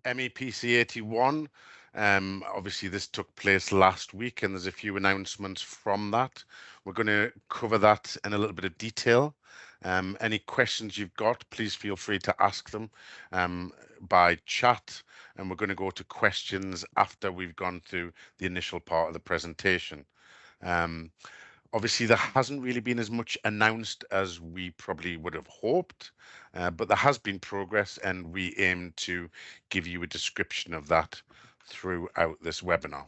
MEPC 81. Obviously, this took place last week, and there's a few announcements from that. We're going to cover that in a little bit of detail. Any questions you've got, please feel free to ask them by chat, and we're going to go to questions after we've gone through the initial part of the presentation. Um, Obviously, there hasn't really been as much announced as we probably would have hoped, but there has been progress, and we aim to give you a description of that throughout this webinar.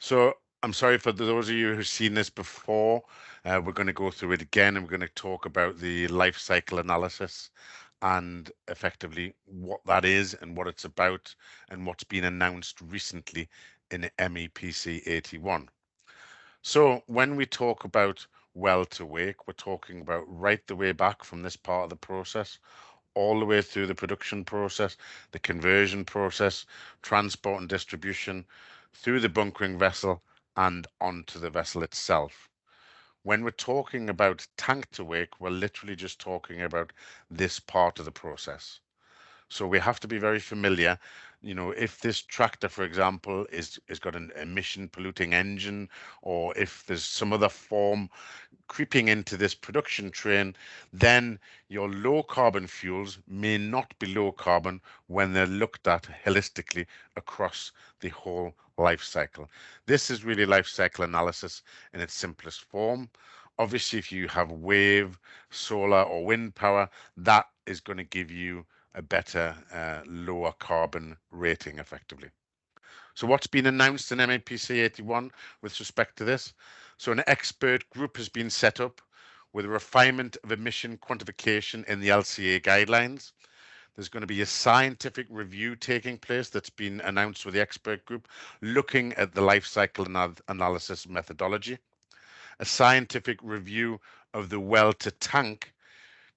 So I'm sorry for those of you who've seen this before. We're going to go through it again, and we're going to talk about the life cycle analysis and effectively what that is and what it's about and what's been announced recently in MEPC 81. So when we talk about well to wake, we're talking about right the way back from this part of the process, all the way through the production process, the conversion process, transport and distribution, through the bunkering vessel and onto the vessel itself. When we're talking about tank to wake, we're literally just talking about this part of the process. So we have to be very familiar. If this tractor, for example, is got an emission polluting engine, or if there's some other form creeping into this production train, then your low carbon fuels may not be low carbon when they're looked at holistically across the whole life cycle. This is really life cycle analysis in its simplest form. Obviously, if you have wave, solar, or wind power, that is going to give you a better lower carbon rating effectively. So what's been announced in MEPC 81 with respect to this? So an expert group has been set up with a refinement of emission quantification in the LCA guidelines. There's going to be a scientific review taking place that's been announced with the expert group looking at the life cycle analysis methodology. A scientific review of the well to tank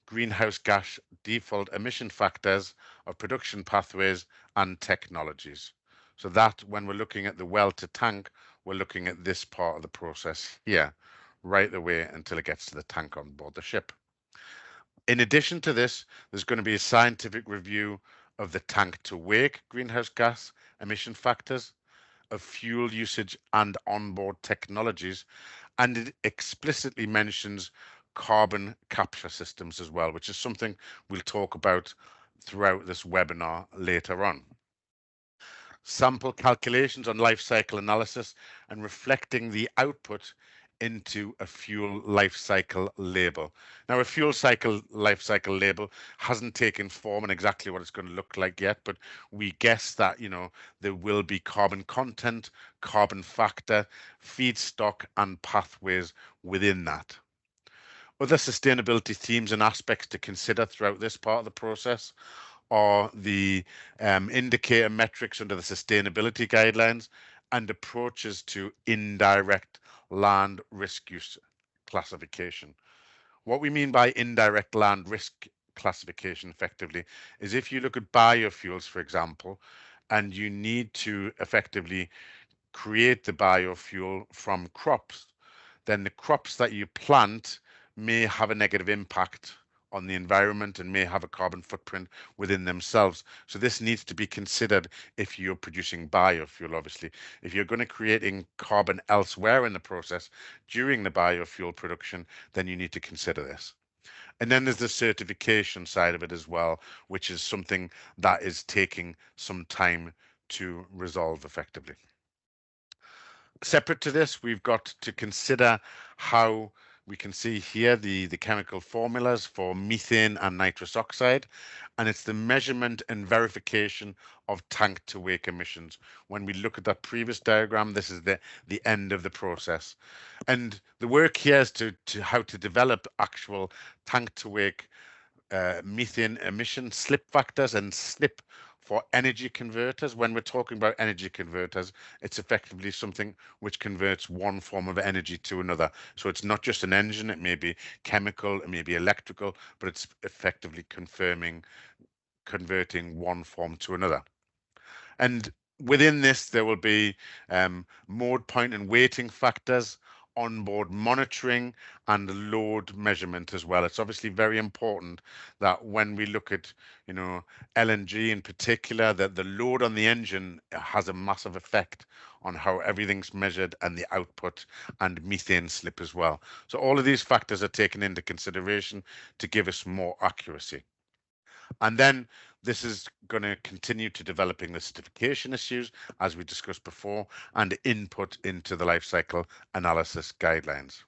greenhouse gas default emission factors of production pathways and technologies. So that when we're looking at the well to tank, we're looking at this part of the process here, right the way until it gets to the tank on board the ship. In addition to this, there's going to be a scientific review of the tank to wake greenhouse gas emission factors, of fuel usage and onboard technologies, and it explicitly mentions carbon capture systems as well, which is something we'll talk about throughout this webinar later on. Sample calculations on life cycle analysis and reflecting the output into a fuel life cycle label. Now, a fuel cycle life cycle label hasn't taken form and exactly what it's going to look like yet, but we guess that, there will be carbon content, carbon factor, feedstock, and pathways within that. Other sustainability themes and aspects to consider throughout this part of the process are the indicator metrics under the sustainability guidelines and approaches to indirect land risk use classification. What we mean by indirect land risk classification effectively is if you look at biofuels, for example, and you need to effectively create the biofuel from crops, then the crops that you plant may have a negative impact on the environment and may have a carbon footprint within themselves. So this needs to be considered if you're producing biofuel, obviously. If you're going to creating carbon elsewhere in the process during the biofuel production, then you need to consider this. And then there's the certification side of it as well, which is something that is taking some time to resolve effectively. Separate to this, we've got to consider how we can see here the chemical formulas for methane and nitrous oxide, and it's the measurement and verification of tank to wake emissions. When we look at that previous diagram, this is the end of the process. And the work here is to how to develop actual tank to wake methane emission slip factors and slip for energy converters. When we're talking about energy converters, it's effectively something which converts one form of energy to another. So it's not just an engine, it may be chemical, it may be electrical, but it's effectively converting one form to another. And within this, there will be mode point and weighting factors onboard monitoring and load measurement as well. It's obviously very important that when we look at, LNG in particular, that the load on the engine has a massive effect on how everything's measured and the output and methane slip as well. So all of these factors are taken into consideration to give us more accuracy. And then this is going to continue to developing the certification issues, as we discussed before, and input into the life cycle analysis guidelines.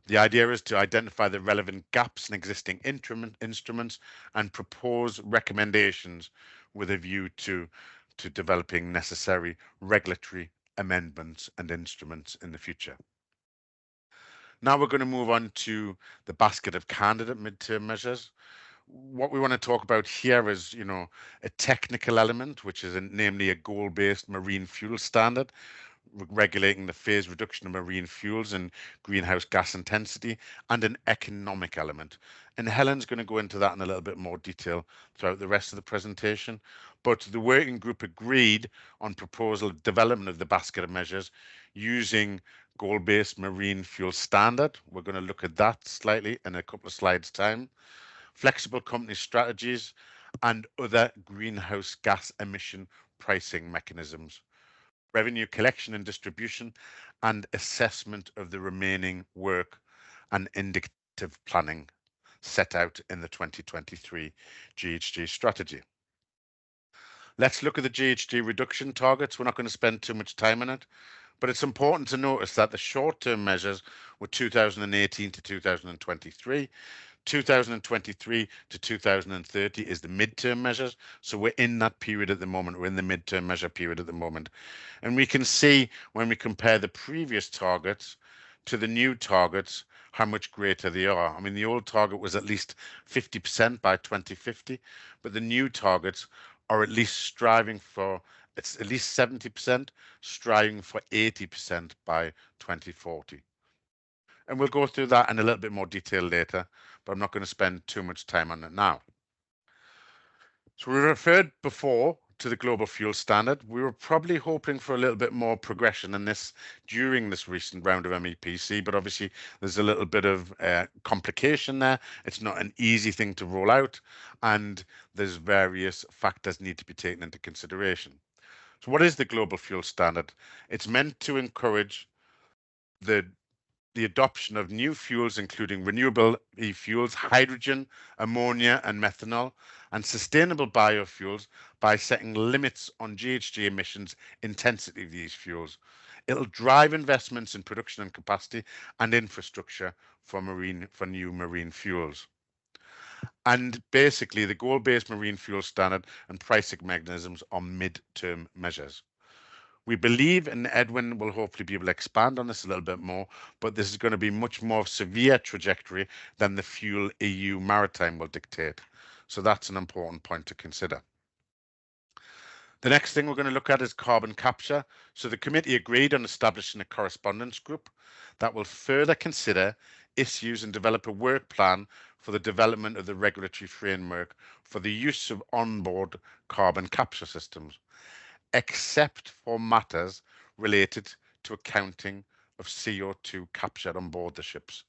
The idea is to identify the relevant gaps in existing instruments and propose recommendations with a view to developing necessary regulatory amendments and instruments in the future. Now we're going to move on to the basket of candidate midterm measures. What we want to talk about here is, a technical element, which is namely a goal-based marine fuel standard, regulating the phase reduction of marine fuels and greenhouse gas intensity, and an economic element. And Helen's going to go into that in a little bit more detail throughout the rest of the presentation. But the working group agreed on proposal development of the basket of measures using goal-based marine fuel standard. We're going to look at that slightly in a couple of slides' time. Flexible company strategies, and other greenhouse gas emission pricing mechanisms, revenue collection and distribution, and assessment of the remaining work and indicative planning set out in the 2023 GHG strategy. Let's look at the GHG reduction targets. We're not going to spend too much time on it, but it's important to notice that the short-term measures were 2018 to 2023. 2023 to 2030 is the midterm measures. So we're in that period at the moment. We're in the midterm measure period at the moment. And we can see when we compare the previous targets to the new targets, how much greater they are. I mean, the old target was at least 50% by 2050, but the new targets are at least striving for, it's at least 70%, striving for 80% by 2040. And we'll go through that in a little bit more detail later, but I'm not going to spend too much time on it now. So we referred before to the global fuel standard. We were probably hoping for a little bit more progression in this during this recent round of MEPC, but obviously there's a little bit of complication there. It's not an easy thing to roll out, and there's various factors need to be taken into consideration. So what is the global fuel standard? It's meant to encourage the adoption of new fuels, including renewable e-fuels, hydrogen, ammonia, and methanol, and sustainable biofuels by setting limits on GHG emissions intensity of these fuels. It'll drive investments in production and capacity and infrastructure for new marine fuels. And basically, the goal-based marine fuel standard and pricing mechanisms are mid-term measures. We believe, and Edwin will hopefully be able to expand on this a little bit more, but this is going to be much more severe trajectory than the Fuel EU Maritime will dictate. So that's an important point to consider. The next thing we're going to look at is carbon capture. So the committee agreed on establishing a correspondence group that will further consider issues and develop a work plan for the development of the regulatory framework for the use of onboard carbon capture systems, except for matters related to accounting of CO2 captured on board the ships.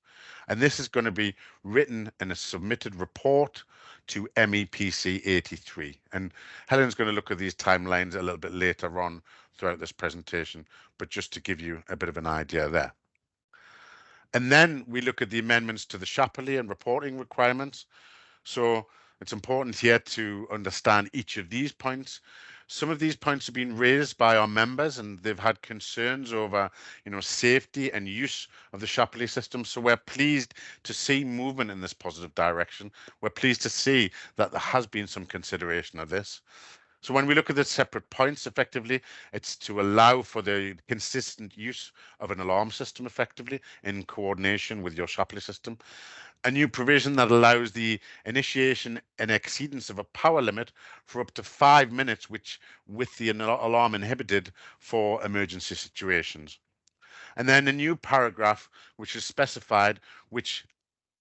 And this is going to be written in a submitted report to MEPC 83. And Helen's going to look at these timelines a little bit later on throughout this presentation, but just to give you a bit of an idea there. And then we look at the amendments to the Chapelet and reporting requirements. So it's important here to understand each of these points. Some of these points have been raised by our members, and they've had concerns over, safety and use of the Chapelet system. So we're pleased to see movement in this positive direction. We're pleased to see that there has been some consideration of this. So when we look at the separate points, effectively, it's to allow for the consistent use of an alarm system effectively in coordination with your Chapelet system. A new provision that allows the initiation and exceedance of a power limit for up to 5 minutes, which with the alarm inhibited for emergency situations. And then a new paragraph which is specified, which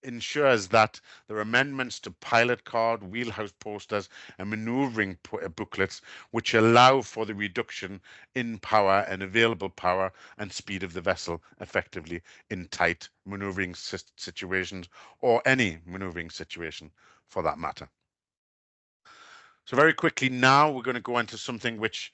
ensures that there are amendments to pilot card, wheelhouse posters, and manoeuvring booklets which allow for the reduction in power and available power and speed of the vessel effectively in tight manoeuvring situations, or any manoeuvring situation for that matter. So very quickly now, we're going to go into something which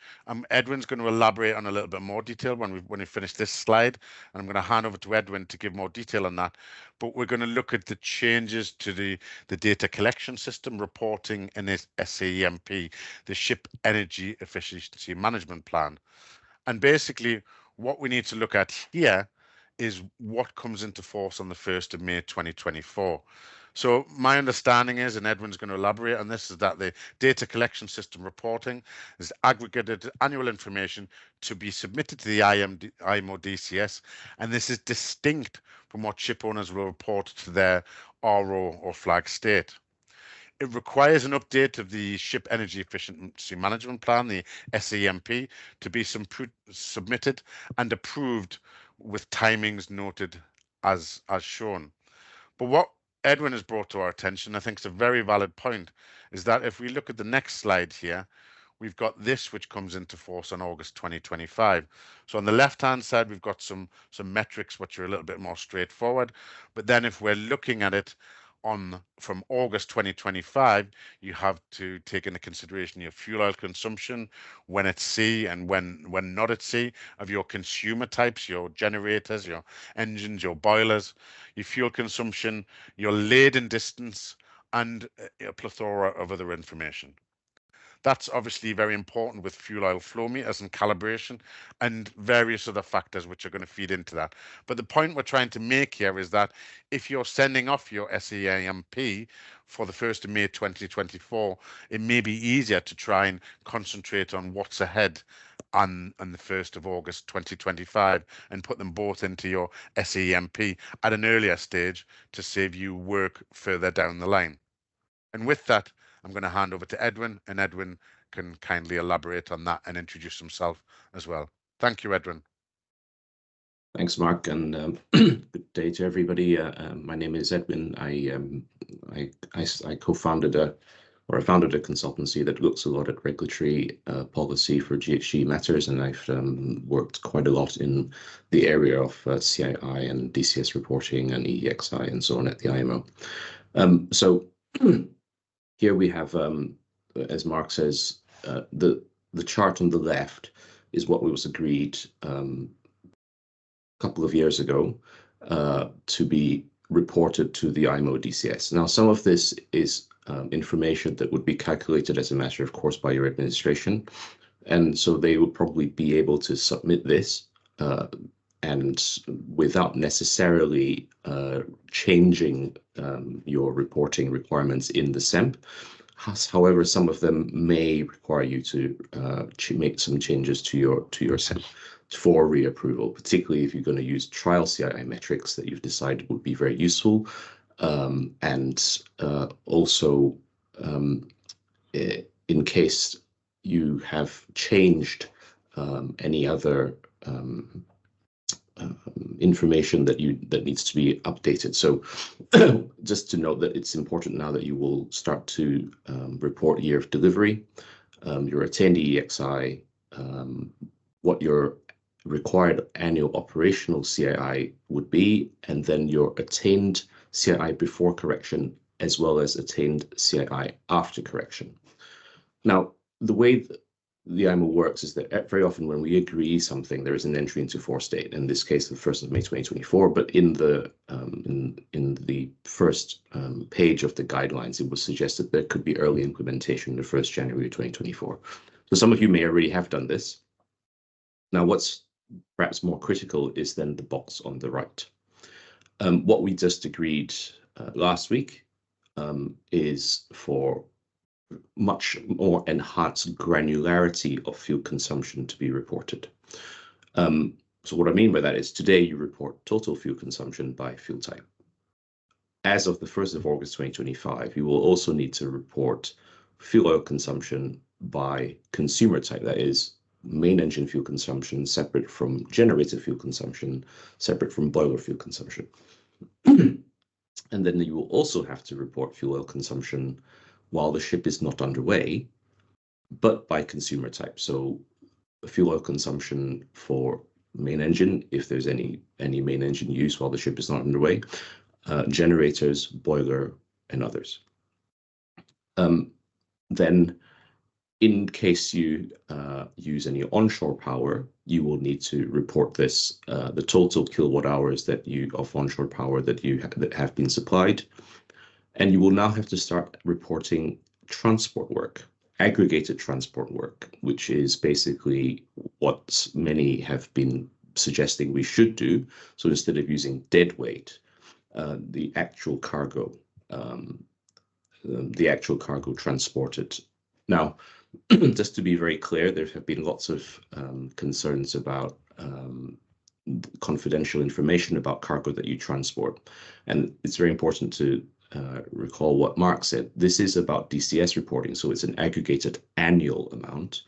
Edwin's going to elaborate on a little bit more detail when we finish this slide. And I'm going to hand over to Edwin to give more detail on that. But we're going to look at the changes to the data collection system, reporting, and SEMP, the Ship Energy Efficiency Management Plan. And basically, what we need to look at here is what comes into force on the 1st of May 2024. So my understanding is, and Edwin's going to elaborate on this, is that the data collection system reporting is aggregated annual information to be submitted to the IMO DCS, and this is distinct from what ship owners will report to their RO or flag state. It requires an update of the Ship Energy Efficiency Management Plan, the SEMP, to be submitted and approved with timings noted as shown. But what Edwin has brought to our attention, I think is a very valid point, is that if we look at the next slide here, we've got this which comes into force on August 2025. So on the left-hand side, we've got some metrics which are a little bit more straightforward. But then if we're looking at it from August 2025, you have to take into consideration your fuel oil consumption when at sea and when not at sea, of your consumer types, your generators, your engines, your boilers, your fuel consumption, your laden distance, and a plethora of other information. That's obviously very important with fuel oil flow meters and calibration and various other factors which are going to feed into that. But the point we're trying to make here is that if you're sending off your SEMP for the 1st of May 2024, it may be easier to try and concentrate on what's ahead on the 1st of August 2025 and put them both into your SEMP at an earlier stage to save you work further down the line. And with that, I'm going to hand over to Edwin, and Edwin can kindly elaborate on that and introduce himself as well. Thank you, Edwin. Thanks, Mark, and good day to everybody. My name is Edwin. I co-founded I founded a consultancy that looks a lot at regulatory policy for GHG matters, and I've worked quite a lot in the area of CII and DCS reporting and EEXI and so on at the IMO. So here we have, as Mark says, the chart on the left is what was agreed a couple of years ago to be reported to the IMO DCS. Now, some of this is information that would be calculated as a matter of course by your administration, and so they will probably be able to submit this and without necessarily changing your reporting requirements in the SEMP. However, some of them may require you to make some changes to your SEMP for reapproval, particularly if you're going to use trial CII metrics that you've decided would be very useful, and also in case you have changed any other information that needs to be updated. So just to note that it's important now that you will start to report year of delivery, your attained EEXI, what your required annual operational CII would be, and then your attained CII before correction, as well as attained CII after correction. Now, the way the IMO works is that very often when we agree something, there is an entry into force date. In this case, the 1st of May 2024. But in the first page of the guidelines, it was suggested there could be early implementation the 1st January 2024. So some of you may already have done this. Now, what's perhaps more critical is then the box on the right. What we just agreed last week is for much more enhanced granularity of fuel consumption to be reported. So what I mean by that is today you report total fuel consumption by fuel type. As of the 1st of August 2025, you will also need to report fuel oil consumption by consumer type, that is main engine fuel consumption separate from generator fuel consumption, separate from boiler fuel consumption. And then you will also have to report fuel oil consumption while the ship is not underway, but by consumer type. So fuel oil consumption for main engine, if there's any main engine use while the ship is not underway, generators, boiler, and others. Then in case you use any onshore power, you will need to report this, the total kilowatt hours of onshore power that have been supplied. And you will now have to start reporting transport work, aggregated transport work, which is basically what many have been suggesting we should do. So instead of using dead weight, the actual cargo transported. Now, just to be very clear, there have been lots of concerns about confidential information about cargo that you transport. And it's very important to recall what Mark said. This is about DCS reporting, so it's an aggregated annual amount.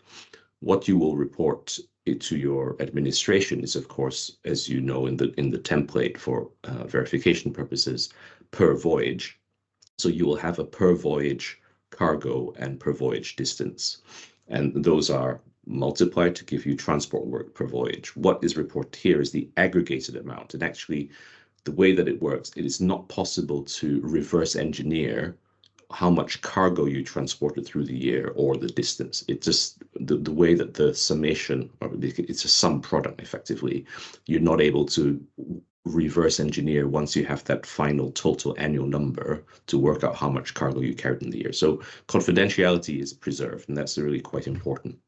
What you will report to your administration is, of course, as you know, in the template for verification purposes, per voyage. So you will have a per voyage cargo and per voyage distance. And those are multiplied to give you transport work per voyage. What is reported here is the aggregated amount. And actually, the way that it works, it is not possible to reverse engineer how much cargo you transported through the year or the distance. It just, the way that the summation, or it's a sum product effectively, you're not able to reverse engineer once you have that final total annual number to work out how much cargo you carried in the year. So confidentiality is preserved, and that's really quite important.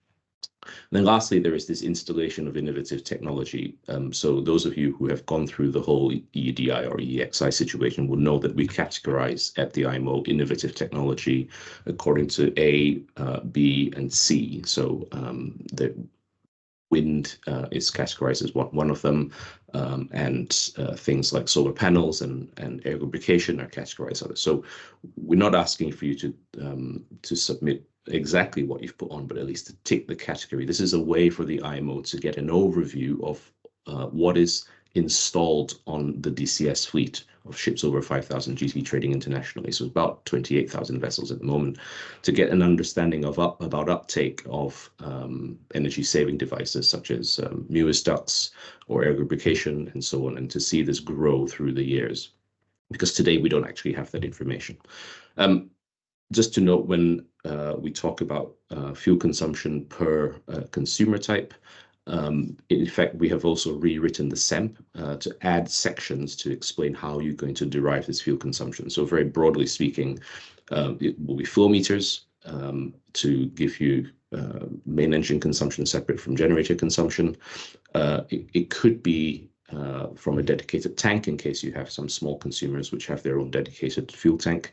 And then lastly, there is this installation of innovative technology. So those of you who have gone through the whole EEDI or EEXI situation will know that we categorize at the IMO innovative technology according to A, B, and C. So the wind is categorized as one of them, and things like solar panels and air lubrication are categorized as others. So we're not asking for you to submit exactly what you've put on, but at least to tick the category. This is a way for the IMO to get an overview of what is installed on the DCS fleet of ships over 5,000 GT trading internationally. So about 28,000 vessels at the moment, to get an understanding of about uptake of energy saving devices such as Mewis ducts or air lubrication and so on, and to see this grow through the years. Because today we don't actually have that information. Just to note, when we talk about fuel consumption per consumer type, in fact, we have also rewritten the SEMP to add sections to explain how you're going to derive this fuel consumption. So very broadly speaking, it will be flow meters to give you main engine consumption separate from generator consumption. It could be from a dedicated tank in case you have some small consumers which have their own dedicated fuel tank.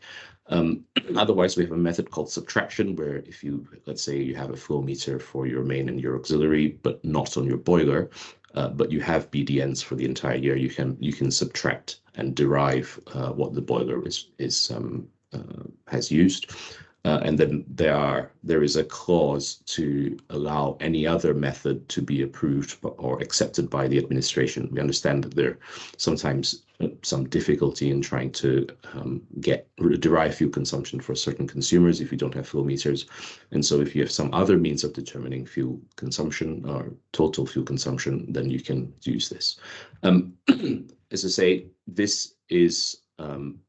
Otherwise, we have a method called subtraction, where if you, let's say you have a flow meter for your main and your auxiliary, but not on your boiler, but you have BDNs for the entire year, you can subtract and derive what the boiler has used. And then there is a clause to allow any other method to be approved or accepted by the administration. We understand that there sometimes some difficulty in trying to derive fuel consumption for certain consumers if you don't have flow meters. And so if you have some other means of determining fuel consumption or total fuel consumption, then you can use this. As I say, this is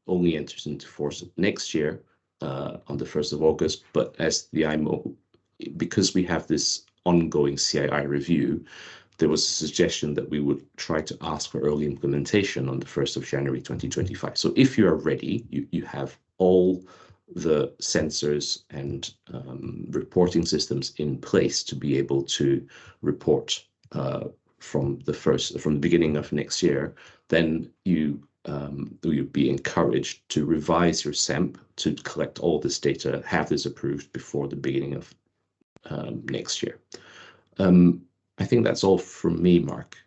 only enters into force next year, on the 1st of August, but as the IMO, because we have this ongoing CII review, there was a suggestion that we would try to ask for early implementation on the 1st of January 2025. So if you are ready, you have all the sensors and reporting systems in place to be able to report from the beginning of next year, then you'll be encouraged to revise your SEMP to collect all this data, have this approved before the beginning of next year. I think that's all from me, Mark.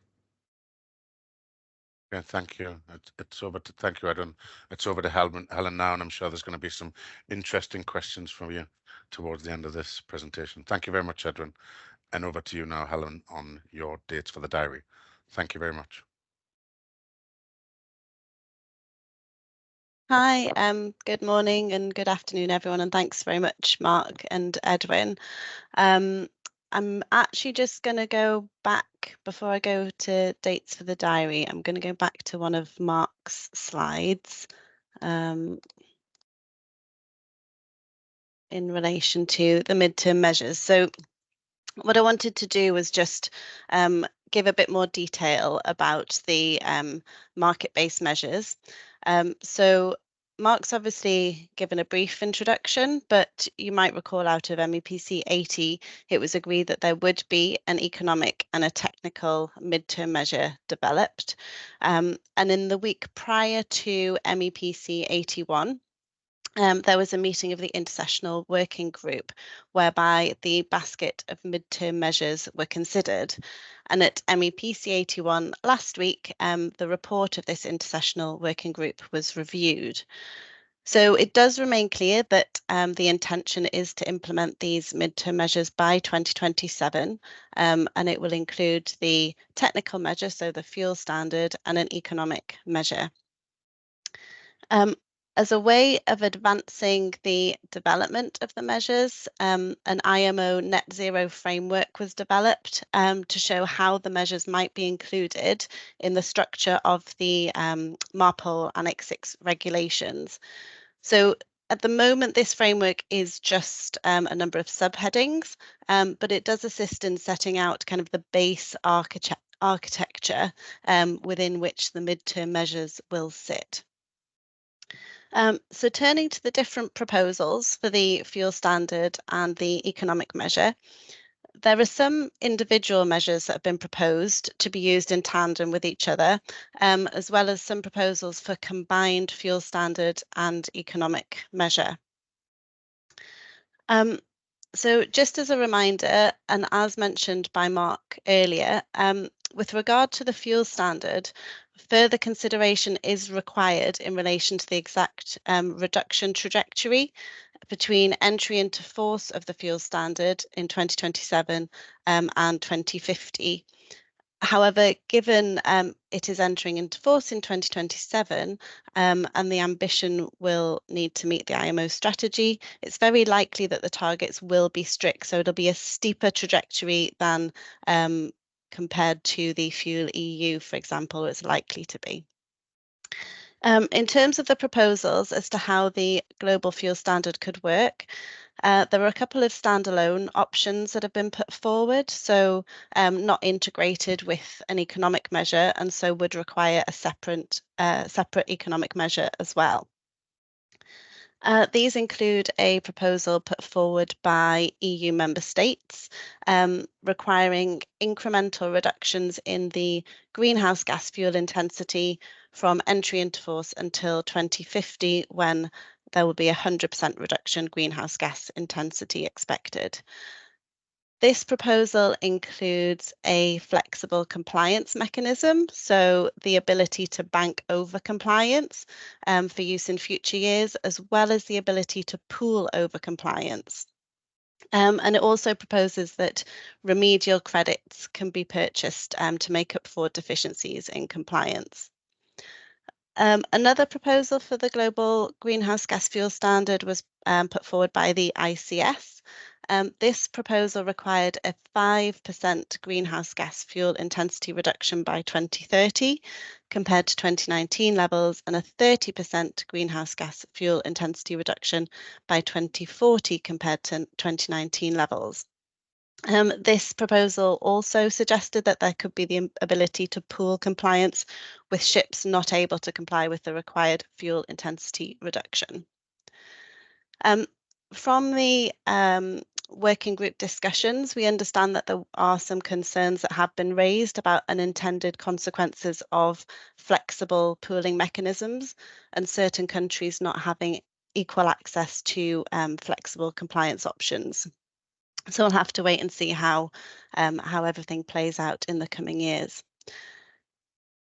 Yeah, thank you. Thank you, Edwin. It's over to Helen now, and I'm sure there's going to be some interesting questions from you towards the end of this presentation. Thank you very much, Edwin. And over to you now, Helen, on your dates for the diary. Thank you very much. Hi, good morning and good afternoon, everyone, and thanks very much, Mark and Edwin. I'm actually just going to go back, before I go to dates for the diary, I'm going to go back to one of Mark's slides in relation to the midterm measures. So what I wanted to do was just give a bit more detail about the market-based measures. So Mark's obviously given a brief introduction, but you might recall out of MEPC 80, it was agreed that there would be an economic and a technical midterm measure developed. And in the week prior to MEPC 81, there was a meeting of the intersessional working group whereby the basket of midterm measures were considered. And at MEPC 81 last week, the report of this intersessional working group was reviewed. So it does remain clear that the intention is to implement these midterm measures by 2027, and it will include the technical measure, so the fuel standard, and an economic measure. As a way of advancing the development of the measures, an IMO net zero framework was developed to show how the measures might be included in the structure of the MARPOL Annex 6 regulations. So at the moment, this framework is just a number of subheadings, but it does assist in setting out kind of the base architecture within which the midterm measures will sit. So turning to the different proposals for the fuel standard and the economic measure, there are some individual measures that have been proposed to be used in tandem with each other, as well as some proposals for combined fuel standard and economic measure. So just as a reminder, and as mentioned by Mark earlier, with regard to the fuel standard, further consideration is required in relation to the exact reduction trajectory between entry into force of the fuel standard in 2027 and 2050. However, given it is entering into force in 2027 and the ambition will need to meet the IMO strategy, it's very likely that the targets will be strict. So it'll be a steeper trajectory than compared to the Fuel EU, for example, it's likely to be. In terms of the proposals as to how the global fuel standard could work, there are a couple of standalone options that have been put forward, so not integrated with an economic measure, and so would require a separate economic measure as well. These include a proposal put forward by EU member states requiring incremental reductions in the greenhouse gas fuel intensity from entry into force until 2050, when there will be 100% reduction greenhouse gas intensity expected. This proposal includes a flexible compliance mechanism, so the ability to bank over compliance for use in future years, as well as the ability to pool over compliance. And it also proposes that remedial credits can be purchased to make up for deficiencies in compliance. Another proposal for the global greenhouse gas fuel standard was put forward by the ICS. This proposal required a 5% greenhouse gas fuel intensity reduction by 2030 compared to 2019 levels, and a 30% greenhouse gas fuel intensity reduction by 2040 compared to 2019 levels. This proposal also suggested that there could be the ability to pool compliance with ships not able to comply with the required fuel intensity reduction. From the working group discussions, we understand that there are some concerns that have been raised about unintended consequences of flexible pooling mechanisms and certain countries not having equal access to flexible compliance options. So we'll have to wait and see how everything plays out in the coming years.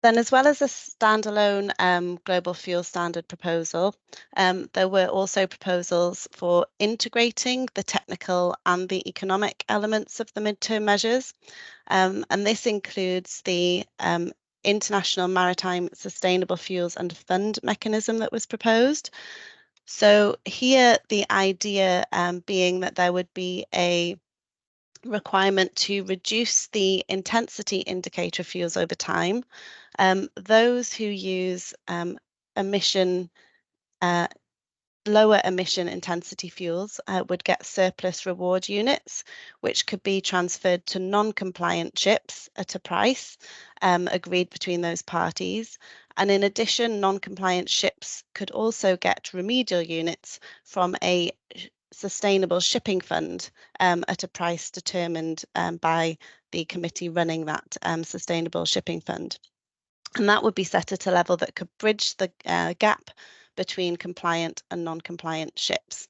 Then, as well as a standalone global fuel standard proposal, there were also proposals for integrating the technical and the economic elements of the midterm measures. And this includes the International Maritime Sustainable Fuels and Fund mechanism that was proposed. So here the idea being that there would be a requirement to reduce the intensity indicator fuels over time. Those who use lower emission intensity fuels would get surplus reward units, which could be transferred to non-compliant ships at a price agreed between those parties. And in addition, non-compliant ships could also get remedial units from a sustainable shipping fund at a price determined by the committee running that sustainable shipping fund. And that would be set at a level that could bridge the gap between compliant and non-compliant ships.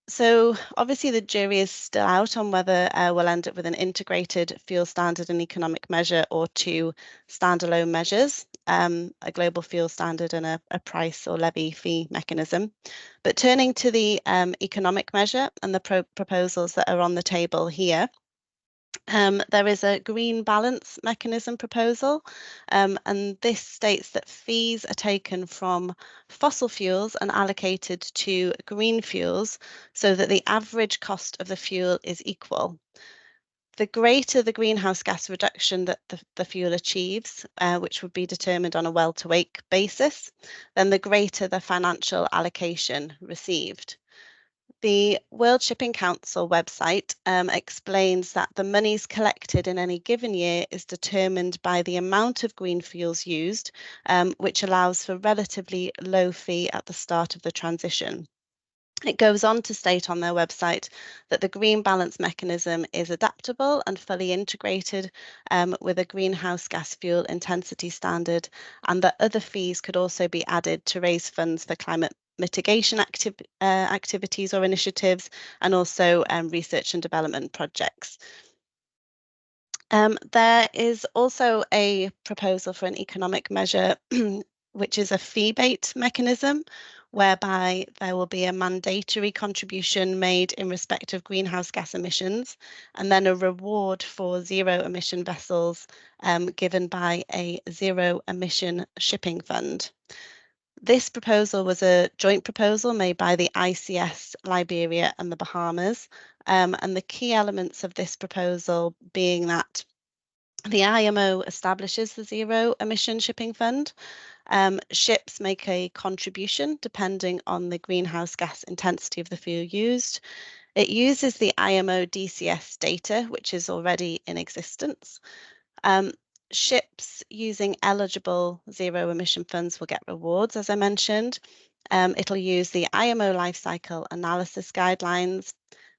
So obviously the jury is still out on whether we'll end up with an integrated fuel standard and economic measure or two standalone measures, a global fuel standard and a price or levy fee mechanism. But turning to the economic measure and the proposals that are on the table here, there is a green balance mechanism proposal, and this states that fees are taken from fossil fuels and allocated to green fuels so that the average cost of the fuel is equal. The greater the greenhouse gas reduction that the fuel achieves, which would be determined on a well-to-wake basis, then the greater the financial allocation received. The World Shipping Council website explains that the monies collected in any given year is determined by the amount of green fuels used, which allows for relatively low fee at the start of the transition. It goes on to state on their website that the green balance mechanism is adaptable and fully integrated with a greenhouse gas fuel intensity standard, and that other fees could also be added to raise funds for climate mitigation activities or initiatives, and also research and development projects. There is also a proposal for an economic measure, which is a fee-based mechanism, whereby there will be a mandatory contribution made in respect of greenhouse gas emissions, and then a reward for zero emission vessels given by a zero emission shipping fund. This proposal was a joint proposal made by the ICS, Liberia and the Bahamas, and the key elements of this proposal being that the IMO establishes the zero emission shipping fund. Ships make a contribution depending on the greenhouse gas intensity of the fuel used. It uses the IMO DCS data, which is already in existence. Ships using eligible zero emission funds will get rewards, as I mentioned. It'll use the IMO life cycle analysis guidelines,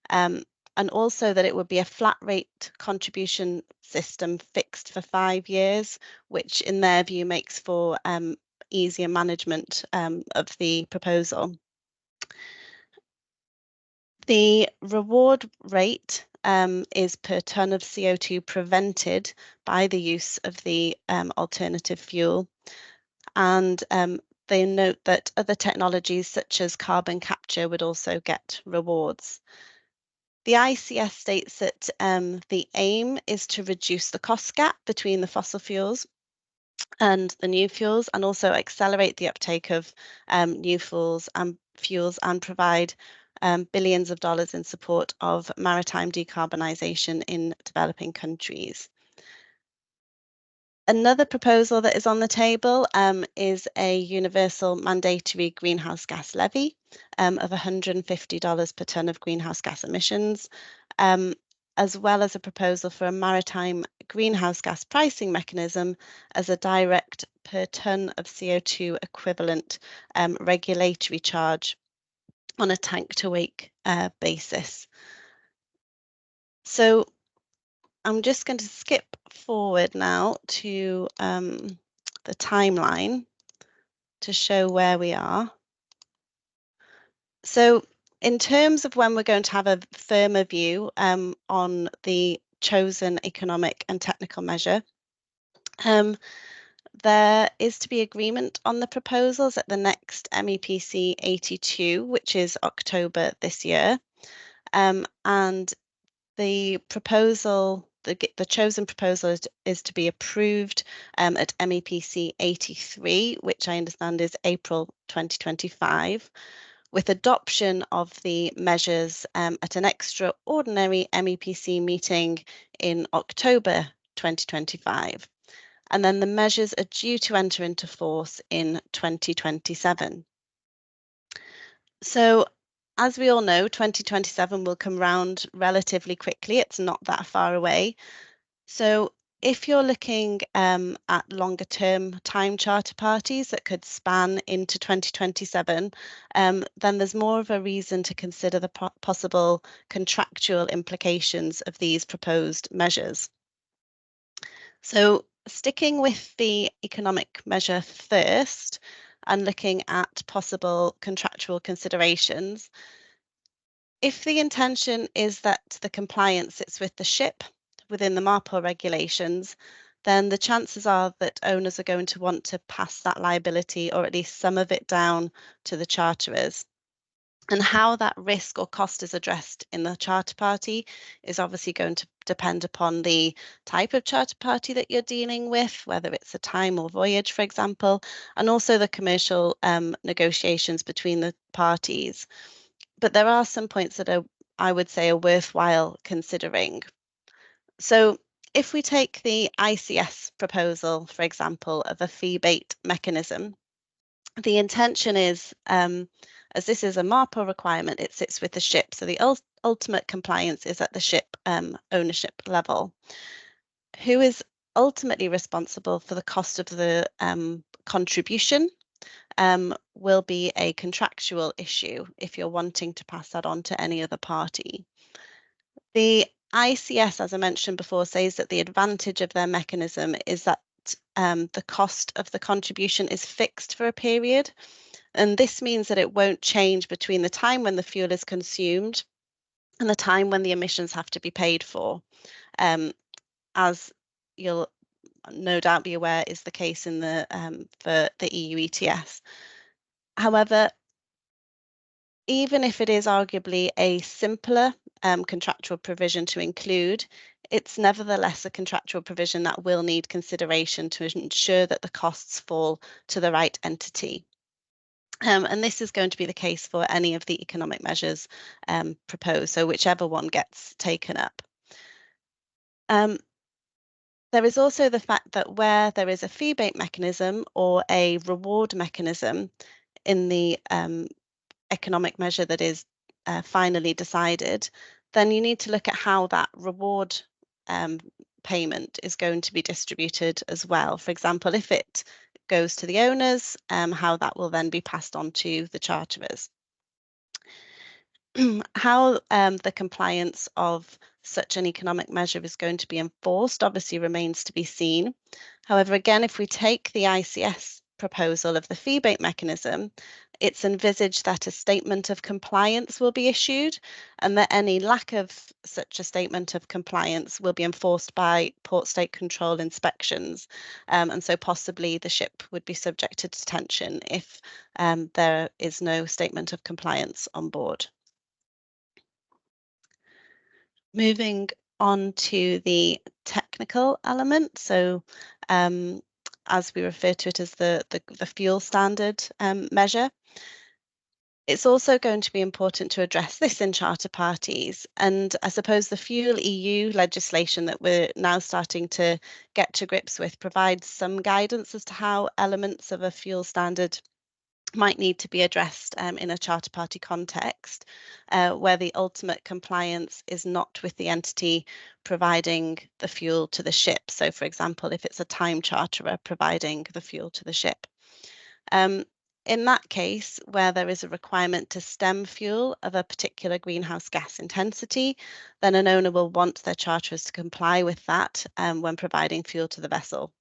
and also that it would be a flat rate contribution system fixed for 5 years, which in their view makes for easier management of the proposal. The reward rate is per tonne of CO2 prevented by the use of the alternative fuel. And they note that other technologies such as carbon capture would also get rewards. The ICS states that the aim is to reduce the cost gap between the fossil fuels and the new fuels, and also accelerate the uptake of new fuels and provide billions of dollars in support of maritime decarbonisation in developing countries. Another proposal that is on the table is a universal mandatory greenhouse gas levy of $150 per tonne of greenhouse gas emissions, as well as a proposal for a maritime greenhouse gas pricing mechanism as a direct per tonne of CO2 equivalent regulatory charge on a tank-to-wake basis. So I'm just going to skip forward now to the timeline to show where we are. So in terms of when we're going to have a firmer view on the chosen economic and technical measure, there is to be agreement on the proposals at the next MEPC 82, which is October this year. And the the chosen proposal is to be approved at MEPC 83, which I understand is April 2025, with adoption of the measures at an extraordinary MEPC meeting in October 2025. And then the measures are due to enter into force in 2027. So, as we all know, 2027 will come round relatively quickly. It's not that far away. So if you're looking at longer term time charter parties that could span into 2027, then there's more of a reason to consider the possible contractual implications of these proposed measures. So sticking with the economic measure first and looking at possible contractual considerations, if the intention is that the compliance sits with the ship within the MARPOL regulations, then the chances are that owners are going to want to pass that liability, or at least some of it, down to the charterers. And how that risk or cost is addressed in the charter party is obviously going to depend upon the type of charter party that you're dealing with, whether it's a time or voyage, for example, and also the commercial negotiations between the parties. But there are some points that I would say are worthwhile considering. So if we take the ICS proposal, for example, of a fee-based mechanism, the intention is, as this is a MARPOL requirement, it sits with the ship. So the ultimate compliance is at the ship ownership level. Who is ultimately responsible for the cost of the contribution will be a contractual issue if you're wanting to pass that on to any other party. The ICS, as I mentioned before, says that the advantage of their mechanism is that the cost of the contribution is fixed for a period. And this means that it won't change between the time when the fuel is consumed and the time when the emissions have to be paid for. As you'll no doubt be aware is the case in the for the EU ETS. However, even if it is arguably a simpler contractual provision to include, it's nevertheless a contractual provision that will need consideration to ensure that the costs fall to the right entity. And this is going to be the case for any of the economic measures proposed, so whichever one gets taken up. There is also the fact that where there is a fee-based mechanism or a reward mechanism in the economic measure that is finally decided, then you need to look at how that reward payment is going to be distributed as well. For example, if it goes to the owners, how that will then be passed on to the charterers. How the compliance of such an economic measure is going to be enforced obviously remains to be seen. However, again, if we take the ICS proposal of the fee-based mechanism, it's envisaged that a statement of compliance will be issued and that any lack of such a statement of compliance will be enforced by port state control inspections. And so possibly the ship would be subject to detention if there is no statement of compliance on board. Moving on to the technical element. So as we refer to it as the fuel standard measure. It's also going to be important to address this in charter parties. And I suppose the Fuel EU legislation that we're now starting to get to grips with provides some guidance as to how elements of a fuel standard might need to be addressed in a charter party context, where the ultimate compliance is not with the entity providing the fuel to the ship. So, for example, if it's a time charterer providing the fuel to the ship. In that case, where there is a requirement to stem fuel of a particular greenhouse gas intensity, then an owner will want their charterers to comply with that when providing fuel to the vessel.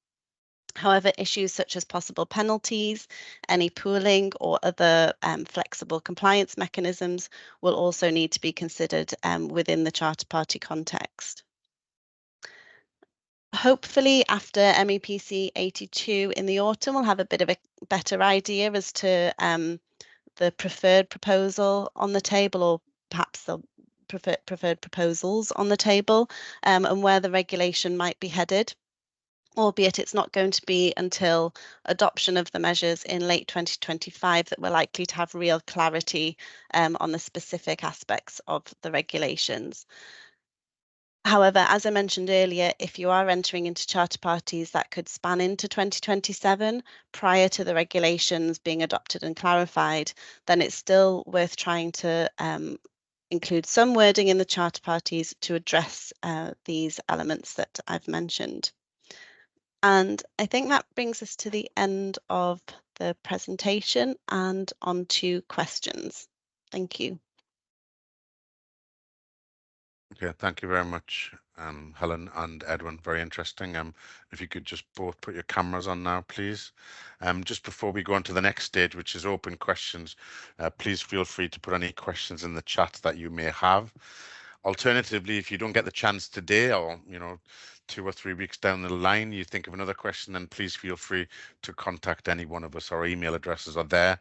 However, issues such as possible penalties, any pooling or other flexible compliance mechanisms will also need to be considered within the charter party context. Hopefully after MEPC 82 in the autumn, we'll have a bit of a better idea as to the preferred proposal on the table, or perhaps there'll preferred proposals on the table, and where the regulation might be headed, albeit it's not going to be until adoption of the measures in late 2025 that we're likely to have real clarity on the specific aspects of the regulations. However, as I mentioned earlier, if you are entering into charter parties that could span into 2027 prior to the regulations being adopted and clarified, then it's still worth trying to include some wording in the charter parties to address these elements that I've mentioned. And I think that brings us to the end of the presentation and on to questions. Thank you. Okay, thank you very much, Helen and Edwin. Very interesting. If you could just both put your cameras on now, please. Just before we go on to the next stage, which is open questions, please feel free to put any questions in the chat that you may have. Alternatively, if you don't get the chance today, or 2 or 3 weeks down the line, you think of another question, then please feel free to contact any one of us. Our email addresses are there.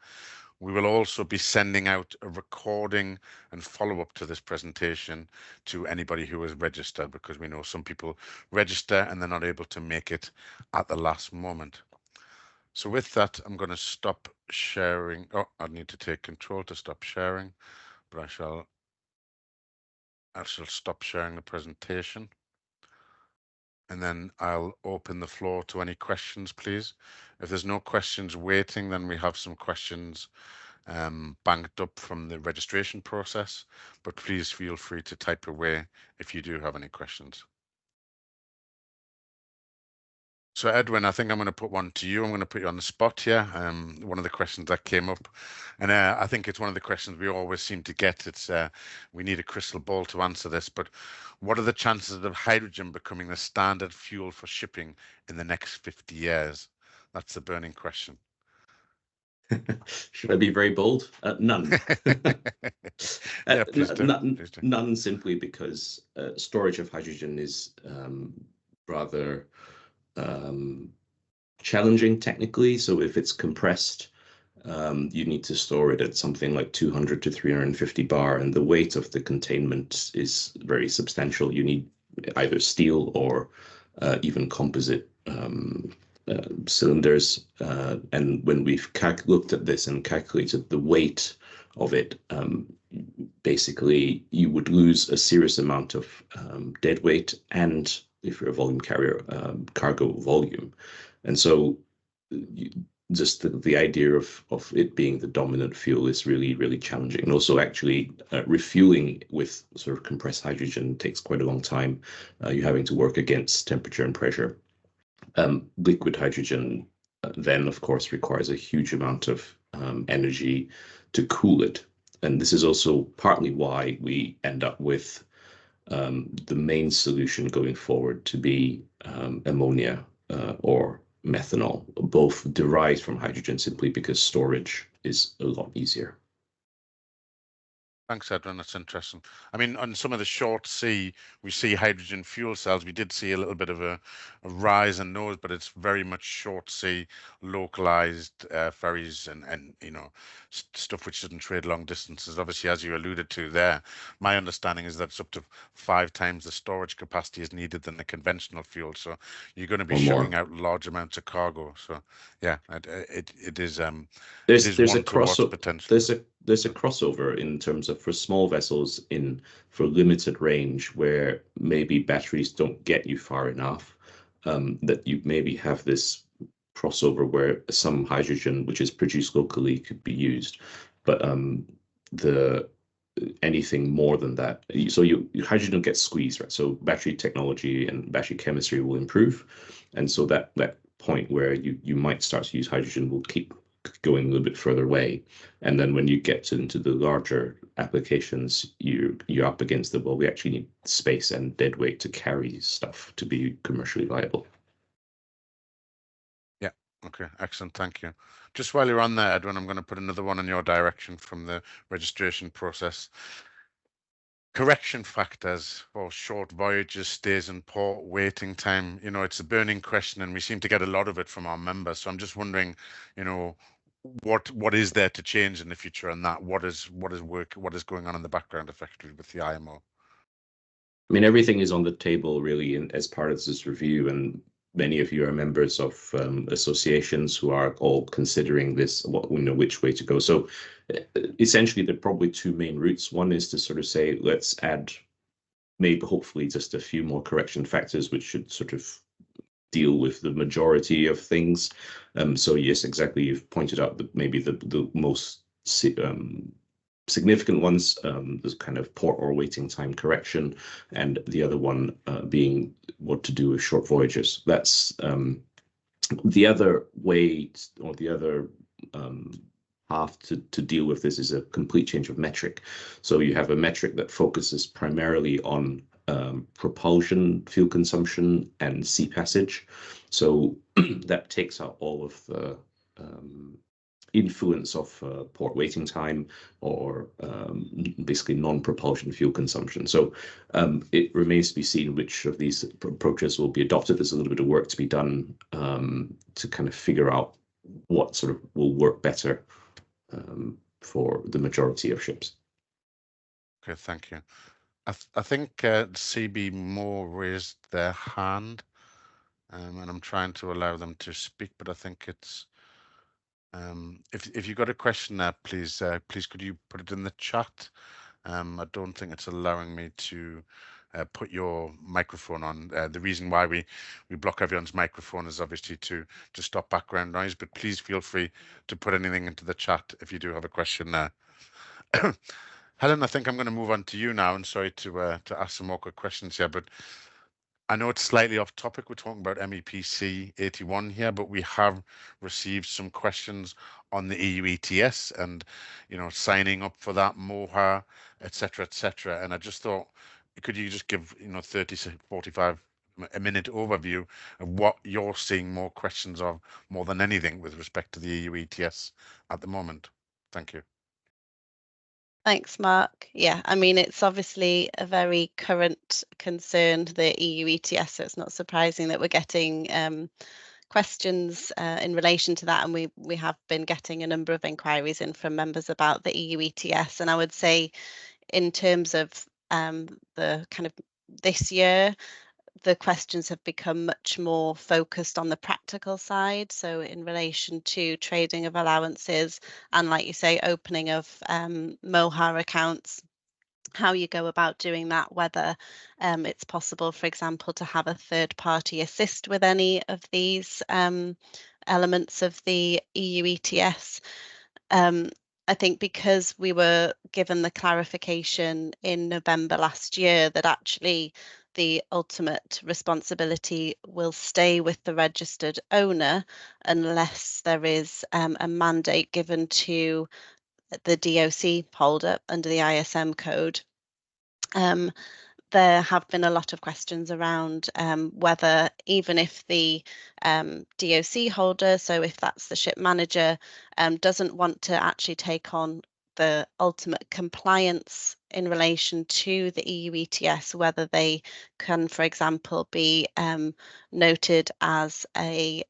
We will also be sending out a recording and follow-up to this presentation to anybody who has registered, because we know some people register and they're not able to make it at the last moment. So with that, I'm going to stop sharing. Oh, I need to take control to stop sharing, but I shall stop sharing the presentation. And then I'll open the floor to any questions, please. If there's no questions waiting, then we have some questions banked up from the registration process, but please feel free to type away if you do have any questions. So Edwin, I think I'm going to put one to you. I'm going to put you on the spot here. One of the questions that came up, and I think it's one of the questions we always seem to get. It's we need a crystal ball to answer this, but what are the chances of hydrogen becoming the standard fuel for shipping in the next 50 years? That's the burning question. Should I be very bold? None. Yeah, please do. None, simply because storage of hydrogen is rather challenging technically. So if it's compressed, you need to store it at something like 200 to 350 bar, and the weight of the containment is very substantial. You need either steel or even composite cylinders, and when we've looked at this and calculated the weight of it, basically you would lose a serious amount of dead weight, and if you're a volume carrier, cargo volume. And so just the idea of it being the dominant fuel is really, really challenging. And also actually refueling with sort of compressed hydrogen takes quite a long time. You're having to work against temperature and pressure. Liquid hydrogen then, of course, requires a huge amount of energy to cool it. And this is also partly why we end up with the main solution going forward to be ammonia or methanol, both derived from hydrogen, simply because storage is a lot easier. Thanks, Edwin. That's interesting. I mean, on some of the short sea, we see hydrogen fuel cells. We did see a little bit of a rise in those, but it's very much short sea, localized ferries and stuff which doesn't trade long distances. Obviously, as you alluded to there, my understanding is that it's up to 5 times the storage capacity is needed than the conventional fuel. So you're going to be shipping out large amounts of cargo. So yeah, it is. There's a crossover. There's a crossover in terms of for small vessels for limited range where maybe batteries don't get you far enough, that you maybe have this crossover where some hydrogen which is produced locally could be used, but anything more than that, so hydrogen gets squeezed, right? So battery technology and battery chemistry will improve, and so that point where you might start to use hydrogen will keep going a little bit further away, and then when you get into the larger applications, you're up against we actually need space and dead weight to carry stuff to be commercially viable. Yeah, okay, excellent, thank you. Just while you're on there, Edwin, I'm going to put another one in your direction from the registration process. Correction factors for short voyages, stays in port, waiting time. It's a burning question, and we seem to get a lot of it from our members. So I'm just wondering, what is there to change in the future, and that what is going on in the background effectively with the IMO? I mean, everything is on the table really as part of this review, and many of you are members of associations who are all considering this, which way to go. So essentially, there are probably two main routes. One is to sort of say, let's add maybe hopefully just a few more correction factors, which should sort of deal with the majority of things. So yes, exactly. You've pointed out that maybe the most significant ones, there's kind of port or waiting time correction, and the other one being what to do with short voyages. That's the other way, or the other path to deal with this is a complete change of metric. So you have a metric that focuses primarily on propulsion, fuel consumption, and sea passage. So that takes out all of the influence of port waiting time or basically non-propulsion fuel consumption. So it remains to be seen which of these approaches will be adopted. There's a little bit of work to be done to kind of figure out what sort of will work better for the majority of ships. Okay, thank you. I think CB Moore raised their hand, and I'm trying to allow them to speak, but I think it's if you've got a question there, please could you put it in the chat? I don't think it's allowing me to put your microphone on. The reason why we block everyone's microphone is obviously to stop background noise, but please feel free to put anything into the chat if you do have a question there. Helen, I think I'm going to move on to you now, and sorry to ask some awkward questions here, but I know it's slightly off topic. We're talking about MEPC 81 here, but we have received some questions on the EU ETS and, signing up for that, MOHA, et cetera, et cetera. And I just thought, could you just give, 30, 45 a minute overview of what you're seeing more questions of more than anything with respect to the EU ETS at the moment? Thank you. Thanks, Mark. Yeah, I mean, it's obviously a very current concern, the EU ETS, so it's not surprising that we're getting questions in relation to that, and we have been getting a number of inquiries in from members about the EU ETS. And I would say in terms of the kind of this year, the questions have become much more focused on the practical side. So in relation to trading of allowances and, like you say, opening of MOHA accounts, how you go about doing that, whether it's possible, for example, to have a third party assist with any of these elements of the EU ETS. I think because we were given the clarification in November last year that actually the ultimate responsibility will stay with the registered owner unless there is a mandate given to the DOC holder under the ISM code. There have been a lot of questions around whether, even if the DOC holder, so if that's the ship manager, doesn't want to actually take on the ultimate compliance in relation to the EU ETS, whether they can, for example, be noted as a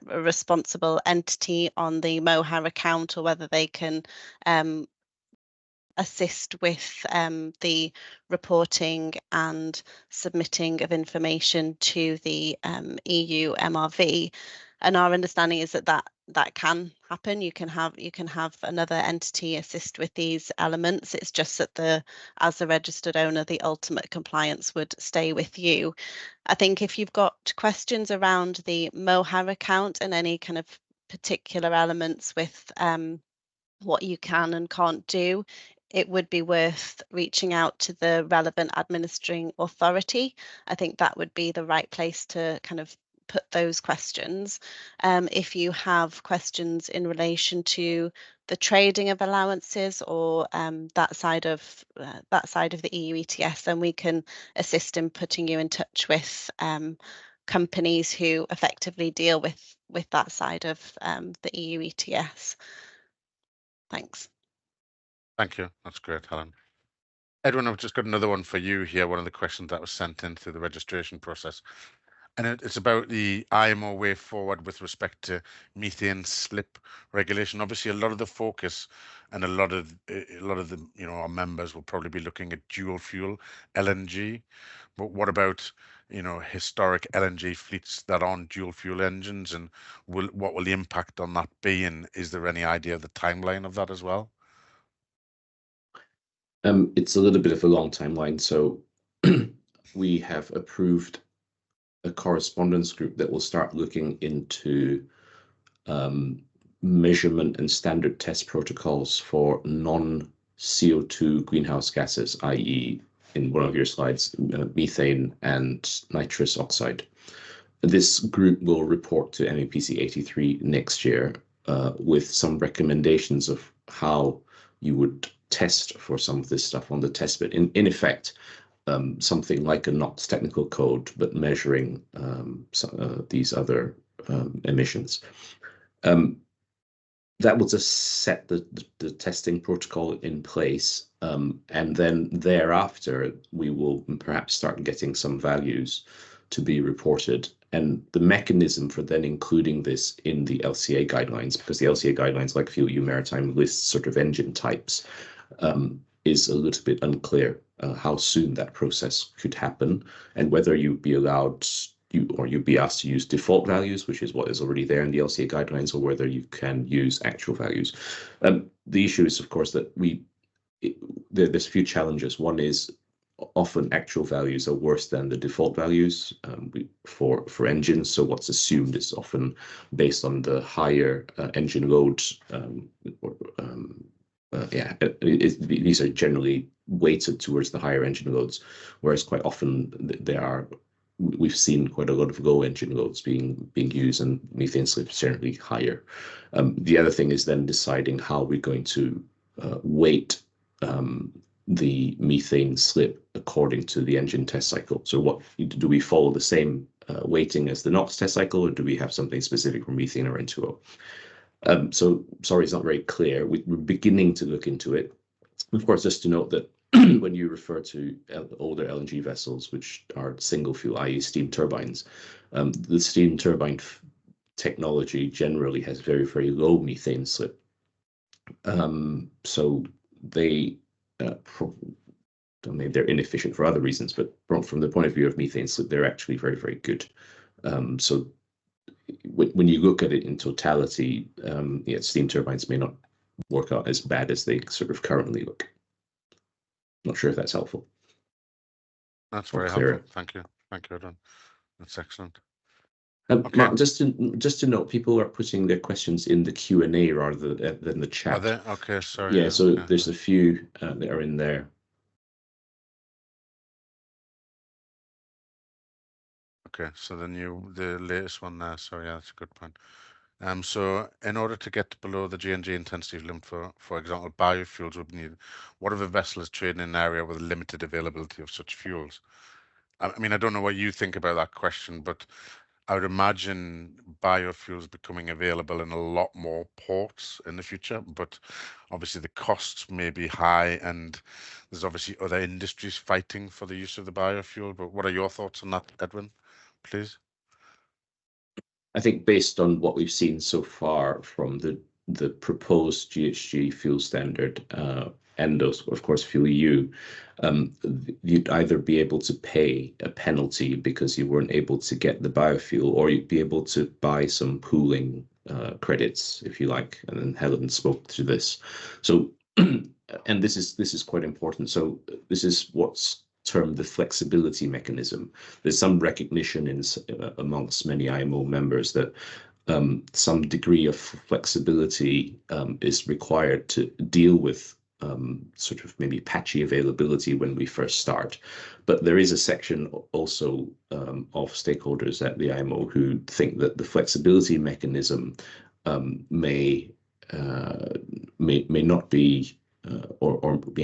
responsible entity on the MOHA account, or whether they can assist with the reporting and submitting of information to the EU MRV. And our understanding is that can happen. You can have another entity assist with these elements. It's just that as the registered owner, the ultimate compliance would stay with you. I think if you've got questions around the MOHA account and any kind of particular elements with what you can and can't do, it would be worth reaching out to the relevant administering authority. I think that would be the right place to kind of put those questions. If you have questions in relation to the trading of allowances or that side of the EU ETS, then we can assist in putting you in touch with companies who effectively deal with that side of the EU ETS. Thanks. Thank you. That's great, Helen. Edwin, I've just got another one for you here. One of the questions that was sent in through the registration process. And it's about the IMO way forward with respect to methane slip regulation. Obviously, a lot of the focus and a lot of the our members will probably be looking at dual fuel LNG. But what about historic LNG fleets that aren't dual fuel engines, and what will the impact on that be? And is there any idea of the timeline of that as well? It's a little bit of a long timeline. So we have approved a correspondence group that will start looking into measurement and standard test protocols for non-CO2 greenhouse gases, i.e., in one of your slides, methane and nitrous oxide. This group will report to MEPC 83 next year with some recommendations of how you would test for some of this stuff on the test bed. In effect, something like a NOx technical code, but measuring these other emissions. That will just set the testing protocol in place, and then thereafter we will perhaps start getting some values to be reported. And the mechanism for then including this in the LCA guidelines, because the LCA guidelines, like FuelEU Maritime, lists sort of engine types, is a little bit unclear how soon that process could happen, and whether you'd be allowed you'd be asked to use default values, which is what is already there in the LCA guidelines, or whether you can use actual values. The issue is, of course, that there's a few challenges. One is often actual values are worse than the default values for engines. So what's assumed is often based on the higher engine load. These are generally weighted towards the higher engine loads, whereas quite often we've seen quite a lot of low engine loads being used, and methane slip is generally higher. The other thing is then deciding how we're going to weight the methane slip according to the engine test cycle. So what do we follow the same weighting as the NOx test cycle, or do we have something specific for methane or N2O? So sorry, it's not very clear. We're beginning to look into it. Of course, just to note that when you refer to older LNG vessels, which are single fuel, i.e. steam turbines, the steam turbine technology generally has very, very low methane slip. So they, maybe they're inefficient for other reasons, but from the point of view of methane slip, they're actually very, very good. So when you look at it in totality, steam turbines may not work out as bad as they sort of currently look. Not sure if that's helpful. That's very helpful. Thank you. Thank you, Edwin. That's excellent. Okay. Mark, just to note, people are putting their questions in the Q&A rather than the chat. Are they? Okay, sorry. Yeah, so okay. There's a few that are in there. Okay, so the latest one there. Sorry, yeah, that's a good point. So in order to get below the G&G intensity limit, for example, biofuels would be needed. What if a vessel is trading in an area with limited availability of such fuels? I mean, I don't know what you think about that question, but I would imagine biofuels becoming available in a lot more ports in the future, but obviously the costs may be high, and there's obviously other industries fighting for the use of the biofuel. But what are your thoughts on that, Edwin, please? I think based on what we've seen so far from the proposed GHG fuel standard and those, of course, FuelEU, you'd either be able to pay a penalty because you weren't able to get the biofuel, or you'd be able to buy some pooling credits, if you like. And then Helen spoke to this. So, and this is quite important. So this is what's termed the flexibility mechanism. There's some recognition amongst many IMO members that some degree of flexibility is required to deal with sort of maybe patchy availability when we first start. But there is a section also of stakeholders at the IMO who think that the flexibility mechanism may not be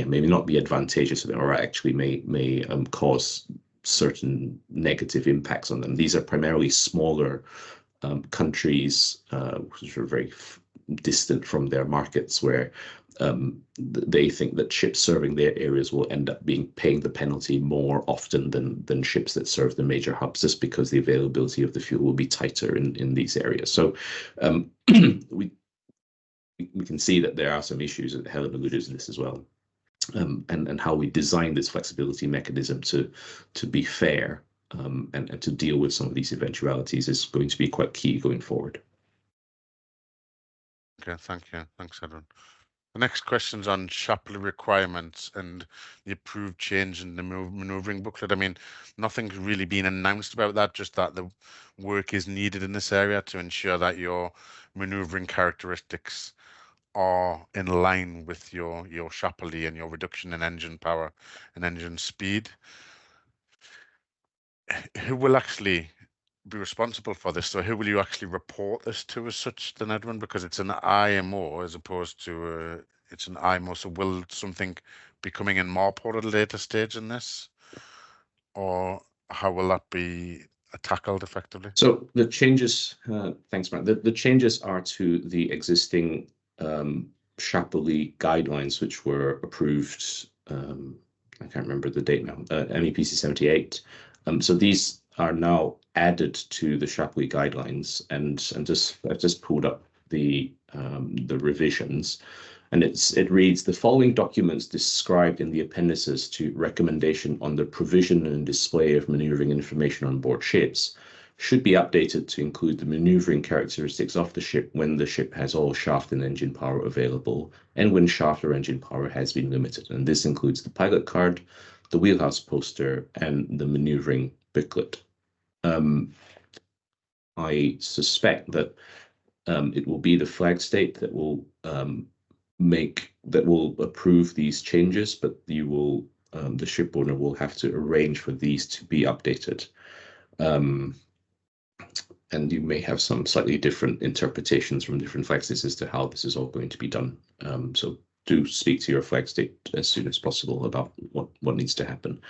maybe not be advantageous, or actually may cause certain negative impacts on them. These are primarily smaller countries which are very distant from their markets, where they think that ships serving their areas will end up paying the penalty more often than ships that serve the major hubs, just because the availability of the fuel will be tighter in these areas. So we can see that there are some issues, and Helen alluded to this as well, and how we design this flexibility mechanism to be fair and to deal with some of these eventualities is going to be quite key going forward. Okay, thank you. Thanks, Edwin. The next question's on Shapley requirements and the approved change in the manoeuvring booklet. I mean, nothing's really been announced about that, just that the work is needed in this area to ensure that your manoeuvring characteristics are in line with your Shapley and your reduction in engine power and engine speed. Who will actually be responsible for this? So who will you actually report this to as such then, Edwin? Because it's an IMO as opposed to it's an IMO. So will something be coming in MARPOR at a later stage in this? Or how will that be tackled effectively? So the changes, thanks, Mark. The changes are to the existing Shapley guidelines, which were approved, I can't remember the date now, MEPC 78. So these are now added to the Shapley guidelines, and I've just pulled up the revisions, and it reads: the following documents described in the appendices to recommendation on the provision and display of maneuvering information on board ships should be updated to include the maneuvering characteristics of the ship when the ship has all shaft and engine power available, and when shaft or engine power has been limited. And this includes the pilot card, the wheelhouse poster, and the maneuvering booklet. I suspect that it will be the flag state that will approve these changes, but you will the ship owner will have to arrange for these to be updated. And you may have some slightly different interpretations from different flag states as to how this is all going to be done. So do speak to your flag state as soon as possible about what needs to happen.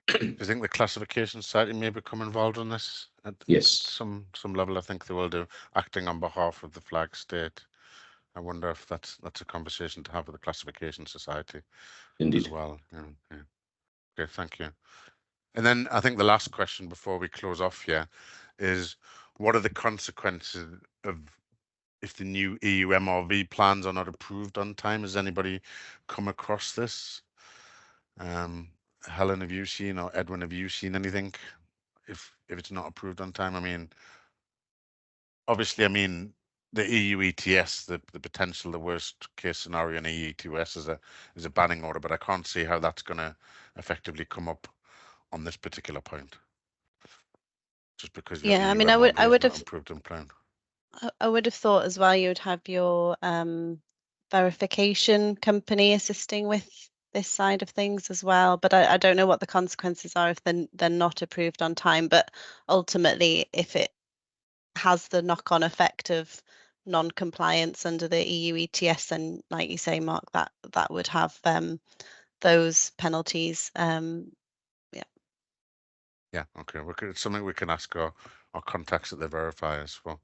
Do you think the classification society may become involved in this? Yes. Some level, I think they will do, acting on behalf of the flag state. I wonder if that's a conversation to have with the classification society. Indeed. As well. Yeah. Okay, thank you. And then I think the last question before we close off here is, what are the consequences of if the new EU MRV plans are not approved on time? Has anybody come across this? Helen, have you seen, or Edwin, have you seen anything if it's not approved on time? I mean, obviously, I mean, the EU ETS, the potential, the worst case scenario in EU ETS is a banning order, but I can't see how that's going to effectively come up on this particular point. Just because I mean, I would have approved and planned. I would have thought as well you would have your verification company assisting with this side of things as well, but I don't know what the consequences are if they're not approved on time. But ultimately, if it has the knock-on effect of non-compliance under the EU ETS, and like you say, Mark, that would have those penalties. Yeah, okay. It's something we can ask our contacts at the verifier as well.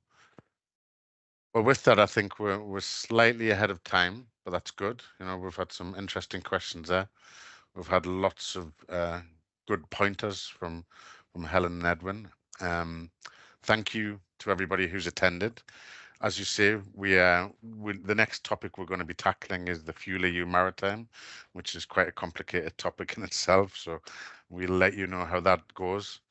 Well, with that, I think we're slightly ahead of time, but that's good. You know, we've had some interesting questions there. We've had lots of good pointers from Helen and Edwin. Thank you to everybody who's attended. As you say, the next topic we're going to be tackling is the Fuel EU Maritime, which is quite a complicated topic in itself. So we'll let you know how that goes.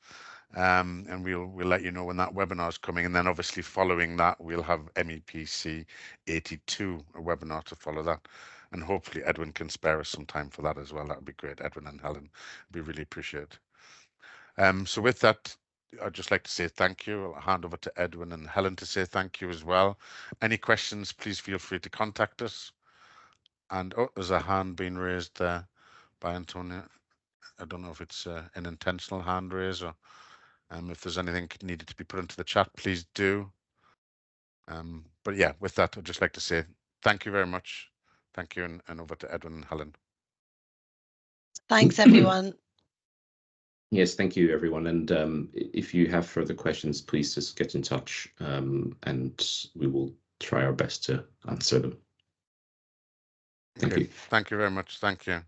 And we'll let you know when that webinar is coming. And then obviously following that, we'll have MEPC 82, a webinar to follow that. And hopefully Edwin can spare us some time for that as well. That would be great. Edwin and Helen, we really appreciate it. So with that, I'd just like to say thank you. I'll hand over to Edwin and Helen to say thank you as well. Any questions, please feel free to contact us. And there's a hand being raised there by Antonia. I don't know if it's an intentional hand raise or if there's anything needed to be put into the chat, please do. But yeah, with that, I'd just like to say thank you very much. Thank you, and over to Edwin and Helen. Thanks, everyone. Yes, thank you, everyone. And if you have further questions, please just get in touch, and we will try our best to answer them. Thank you. Thank you very much. Thank you.